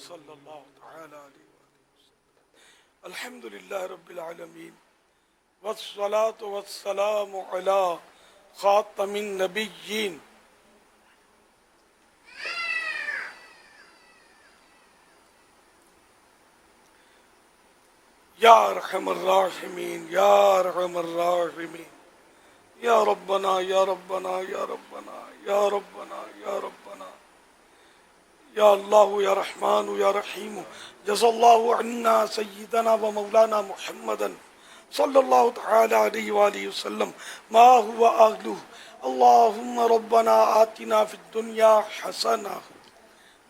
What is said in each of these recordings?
صلی اللہ تعالی علیہ وسلم۔ الحمد للہ رب العالمین والصلاة والسلام علی خاتم النبیین یا ارحم الراحمین یا ارحم الراحمین یا ربنا یا ربنا یا ربنا یا ربنا یا ربنا یا اللہ یا رحمان یا رحیم جزا اللہ عنا سیدنا و مولانا محمدا صلی اللہ تعالی علیہ وآلہ وسلم ما هو آلہ اللہم ربنا آتنا فی الدنیا حسنہ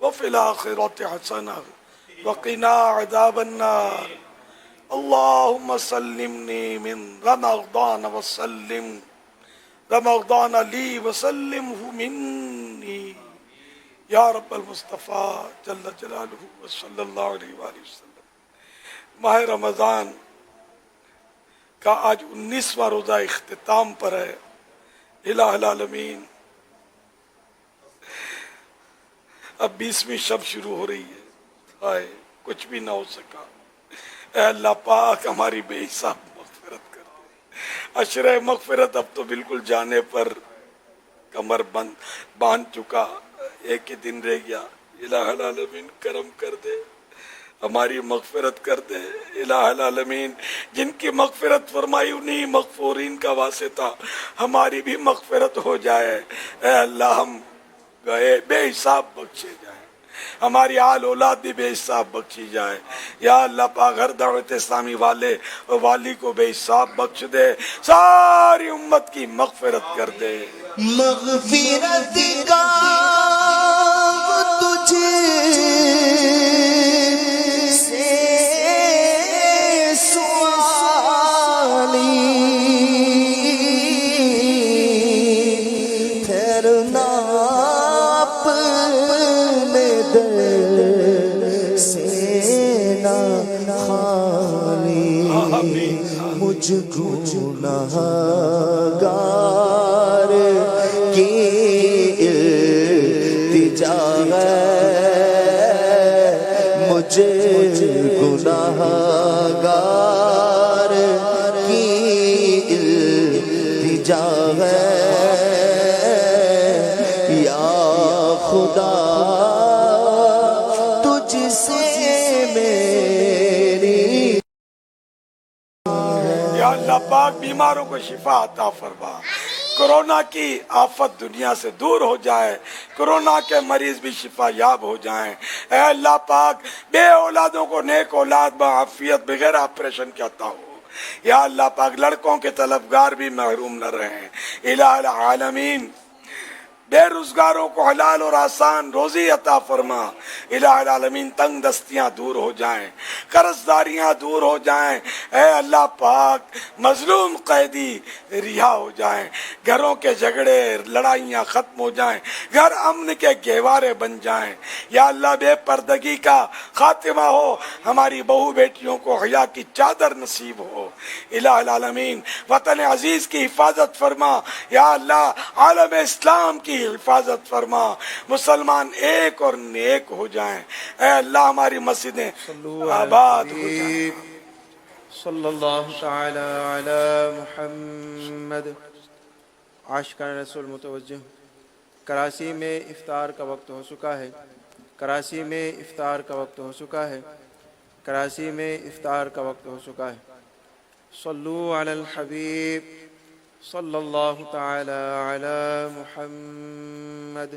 وفی الآخرۃ حسنہ وقنا عذاب النار اللہم سلمنی من رمضان وسلم رمضان لی وسلمہ منی یا رب المصطفیٰ جل جلالہ صلی اللہ علیہ وآلہ وسلم۔ ماہ رمضان کا آج 19واں روزہ اختتام پر ہے۔ الہ العالمین اب 20ویں شب شروع ہو رہی ہے، ہائے کچھ بھی نہ ہو سکا۔ اے اللہ پاک ہماری بے حساب مغفرت کر دے۔ عشرہ مغفرت اب تو بالکل جانے پر کمر باندھ چکا، ایک ہی دن رہ گیا۔ الہ العالمین کرم کر دے، ہماری مغفرت کر دے۔ الہ العالمین جن کی مغفرت فرمائی انہی مغفورین کا واسطہ ہماری بھی مغفرت ہو جائے۔ اے اللہ ہم گئے بے حساب بخشے جائیں، ہماری آل اولاد بھی بے حساب بخشی جائے۔ یا اللہ پاک ہر دعوت اسلامی والے اور والی کو بے حساب بخش دے، ساری امت کی مغفرت کر دے۔ مغفرت کا تجھے سے سوالی پھرنا اپنے دل سے نہ خالی مجھ گناہگار کی التجا ہے، مجھے گناہگار کی التجا ہے۔ یا خدا تجھ سے میری، یا اللہ پاک بیماروں کو شفا عطا فرما، کرونا کی آفت دنیا سے دور ہو جائے، کرونا کے مریض بھی شفا یاب ہو جائیں۔ اے اللہ پاک بے اولادوں کو نیک اولاد بعافیت بغیر آپریشن کے عطا ہو۔ یا اللہ پاک لڑکوں کے طلبگار بھی محروم نہ رہیں۔ الہ العالمین بے روزگاروں کو حلال اور آسان روزی عطا فرما۔ الہ العالمین تنگ دستیاں دور ہو جائیں، قرض داریاں دور ہو جائیں۔ اے اللہ پاک مظلوم قیدی رہا ہو جائیں، گھروں کے جھگڑے لڑائیاں ختم ہو جائیں، گھر امن کے گہوارے بن جائیں۔ یا اللہ بے پردگی کا خاتمہ ہو، ہماری بہو بیٹیوں کو حیا کی چادر نصیب ہو۔ الہ العالمین وطن عزیز کی حفاظت فرما۔ یا اللہ عالم اسلام کی حفاظت فرما، مسلمان ایک اور نیک ہو جائیں۔ اے اللہ ہماری مسجدیں آباد ہو جائیں۔ صلی اللہ تعالی علی محمد۔ عاشقان رسول متوجہ، کراچی میں افطار کا وقت ہو چکا ہے، کراچی میں افطار کا وقت ہو چکا ہے، کراچی میں افطار کا وقت ہو چکا ہے۔ صلو علی الحبیب صلی اللہ تعالی علی محمد۔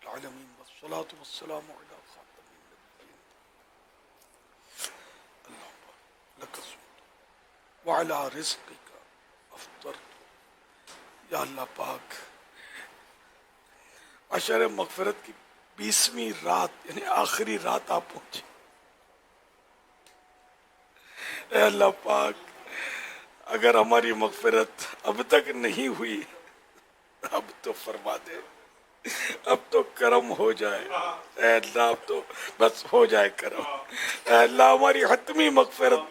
العالمین والصلاة والسلام علی خاتم النبیین اللہم لک الصمد وعلی رزقک افطرت۔ یا اللہ پاک عشر مغفرت کی 20ویں رات یعنی آخری رات آپ پہنچے۔ اے اللہ پاک اگر ہماری مغفرت اب تک نہیں ہوئی اب تو فرما دے۔ اب تو کرم ہو جائے اے اللہ، اب تو بس ہو جائے کرم اے اللہ، ہماری حتمی مغفرت،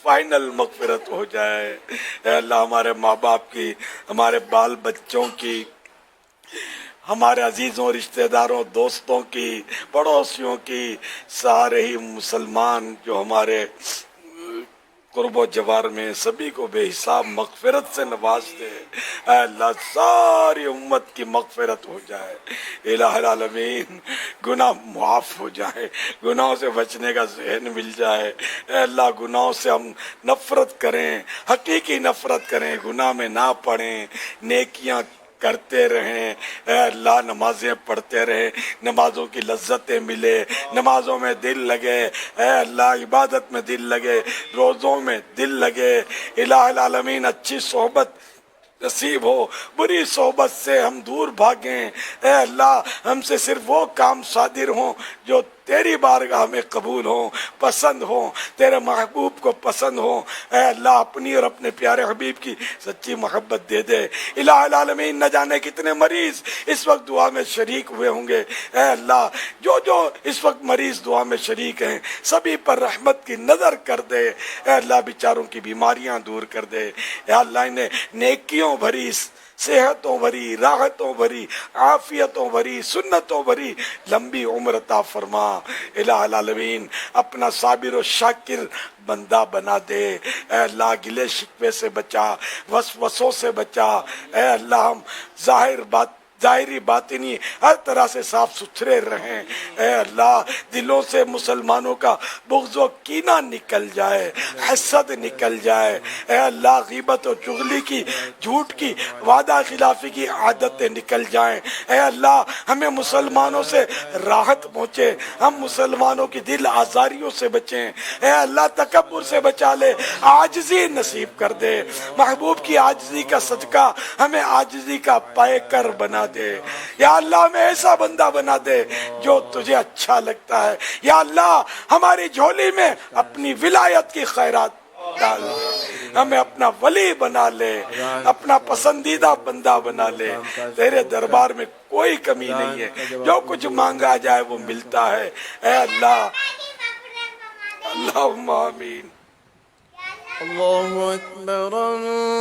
فائنل مغفرت ہو جائے اے اللہ، ہمارے ماں باپ کی، ہمارے بال بچوں کی، ہمارے عزیزوں، رشتہ داروں، دوستوں کی، پڑوسیوں کی، سارے ہی مسلمان جو ہمارے قرب و جوار میں، سبھی کو بے حساب مغفرت سے نواز دے اے اللہ، ساری امت کی مغفرت ہو جائے الہ العالمین، گناہ معاف ہو جائے، گناہوں سے بچنے کا ذہن مل جائے اے اللہ، گناہوں سے ہم نفرت کریں، حقیقی نفرت کریں، گناہ میں نہ پڑیں، نیکیاں کرتے رہیں اے اللہ، نمازیں پڑھتے رہیں، نمازوں کی لذتیں ملے، نمازوں میں دل لگے اے اللہ، عبادت میں دل لگے، روزوں میں دل لگے الہ العالمین، اچھی صحبت نصیب ہو، بری صحبت سے ہم دور بھاگیں اے اللہ، ہم سے صرف وہ کام صادر ہوں جو تیری بارگاہ میں قبول ہوں، پسند ہوں، تیرے محبوب کو پسند ہوں اے اللہ، اپنی اور اپنے پیارے حبیب کی سچی محبت دے دے الہ العالمین۔ نہ جانے کتنے مریض اس وقت دعا میں شریک ہوئے ہوں گے اے اللہ، جو اس وقت مریض دعا میں شریک ہیں سبھی پر رحمت کی نظر کر دے اے اللہ، بیچاروں کی بیماریاں دور کر دے اے اللہ، انہیں نیکیوں بھری، صحتوں بھری، راحتوں بھری، عافیتوں بھری، سنتوں بھری لمبی عمر عطا فرما الہ العالمین، اپنا صابر و شاکر بندہ بنا دے اے اللہ، گلے شکوے سے بچا، وسوسوں سے بچا اے اللہ، ہم ظاہری باطنی ہر طرح سے صاف ستھرے رہیں اے اللہ، دلوں سے مسلمانوں کا بغض و کینہ نکل جائے، حسد نکل جائے اے اللہ، غیبت و چغلی کی، جھوٹ کی، وعدہ خلافی کی عادتیں نکل جائیں اے اللہ، ہمیں مسلمانوں سے راحت پہنچے، ہم مسلمانوں کی دل آزاریوں سے بچیں اے اللہ، تکبر سے بچا لے، عاجزی نصیب کر دے، محبوب کی عاجزی کا صدقہ ہمیں عاجزی کا پیکر بنا دے یا اللہ، ہمیں ایسا بندہ بنا دے جو تجھے اچھا لگتا ہے یا اللہ، ہماری جھولی میں اپنی ولایت کی خیرات ڈال دے، ہمیں اپنا ولی بنا لے، اپنا پسندیدہ بندہ بنا لے، تیرے دربار میں کوئی کمی نہیں ہے، جو کچھ مانگا جائے وہ ملتا ہے اے اللہ، اللہم آمین۔ اللہ اکبر اللہ